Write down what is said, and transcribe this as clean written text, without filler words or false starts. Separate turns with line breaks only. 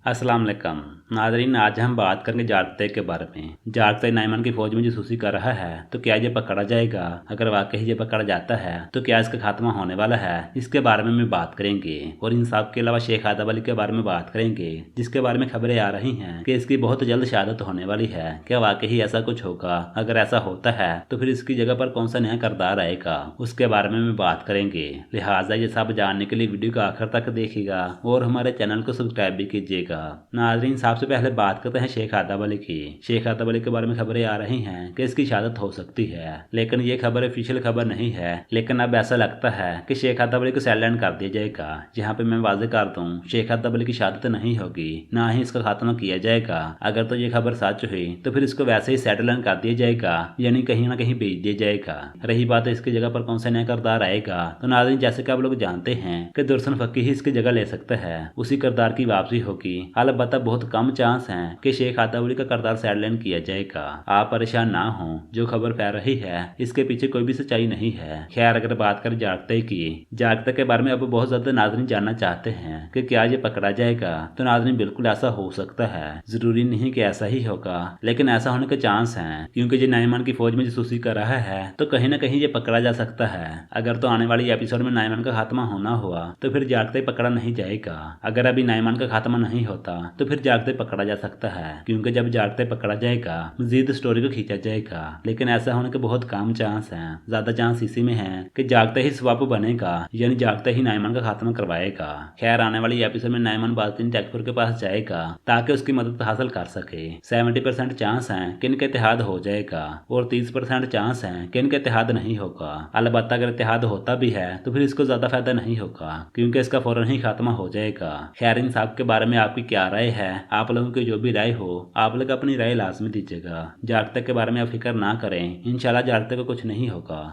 अस्सलाम वालेकुम नाज़रीन, आज हम बात करेंगे जागते के बारे में। जागते नाइमान की फौज में जासूसी कर रहा है तो क्या ये पकड़ा जाएगा? अगर वाकई ये पकड़ा जाता है तो क्या इसका खात्मा होने वाला है? इसके बारे में बात करेंगे। और इन सब के अलावा शेख आदम अली के बारे में बात करेंगे, जिसके बारे में खबरें आ रही हैं कि इसकी बहुत जल्द शहादत होने वाली है। क्या वाकई ऐसा कुछ होगा? अगर ऐसा होता है तो फिर इसकी जगह पर कौन सा नया किरदार आएगा, उसके बारे में बात करेंगे। लिहाजा ये सब जानने के लिए वीडियो को आखिर तक देखिएगा और हमारे चैनल को सब्सक्राइब भी कीजिएगा। नाज़रीन, सबसे पहले बात करते हैं शेख आदम अली की। शेख आदम अली के बारे में खबरें आ रही हैं कि इसकी शहादत हो सकती है, लेकिन ये खबर ऑफिशियल खबर नहीं है। लेकिन अब ऐसा लगता है कि शेख आदम अली को साइलेंट कर दिया जाएगा। जहाँ पे मैं वाजे कर दूं, शेख आदम अली की शहादत नहीं होगी, ना ही इसका खात्मा किया जाएगा। अगर तो ये खबर सच हुई तो फिर इसको वैसे ही सेटल कर दिया जाएगा, यानी कहीं ना कहीं भेज दिया जाएगा। रही बात है इसकी जगह पर कौन सा नया किरदार आएगा, तो नाज़रीन जैसे कि आप लोग जानते हैं कि दुर्सन फकी ही इसकी जगह ले सकता है, उसी किरदार की वापसी होगी। अलबत्ता बहुत कम चांस हैं कि शेख आदम अली का किरदार साइडलाइन किया जाएगा। आप परेशान ना हो, जो खबर फैल रही है इसके पीछे कोई भी सच्चाई नहीं है। खैर, अगर बात करें जागते की, जागते के बारे में अब बहुत ज्यादा नाज़रीन जानना चाहते हैं कि क्या ये पकड़ा जाएगा, तो नाज़रीन बिल्कुल ऐसा हो सकता है। जरूरी नहीं कि ऐसा ही होगा, लेकिन ऐसा होने के चांस हैं, क्योंकि ये नाइमान की फौज में जासूसी कर रहा है तो कहीं ना कहीं ये पकड़ा जा सकता है। अगर तो आने वाली एपिसोड में नाइमान का खात्मा होना हुआ तो फिर जागते पकड़ा नहीं जाएगा। अगर अभी नाइमान का खात्मा नहीं होता तो फिर जागते पकड़ा जा सकता है, क्योंकि जब जागते पकड़ा जाएगा मजीद स्टोरी को खींचा जाएगा। लेकिन ऐसा होने के बहुत कम चांस हैं। ज्यादा चांस इसी में है कि जागते ही स्वैप बनेगा, यानी जागते ही नाइमान का खात्मा करवाएगा। खैर, आने वाली एपिसोड में नाइमान बातिन टैकफुर के पास जाएगा ताकि उसकी मदद हासिल कर सके। 70% चांस है कि इनका इत्तेहाद हो जाएगा और 30% चांस है कि इनका इत्तेहाद नहीं होगा। अलबत्ता अगर इत्तेहाद होता भी है तो फिर इसको ज्यादा फायदा नहीं होगा, क्योंकि इसका फौरन ही खात्मा हो जाएगा। खैर, इन सब के बारे में आपकी क्या राय है? आप लोगों की जो भी राय हो, आप लोग अपनी राय लाजमी दीजिएगा। जागते के बारे में आप फिक्र ना करें, इंशाल्लाह जागते को कुछ नहीं होगा।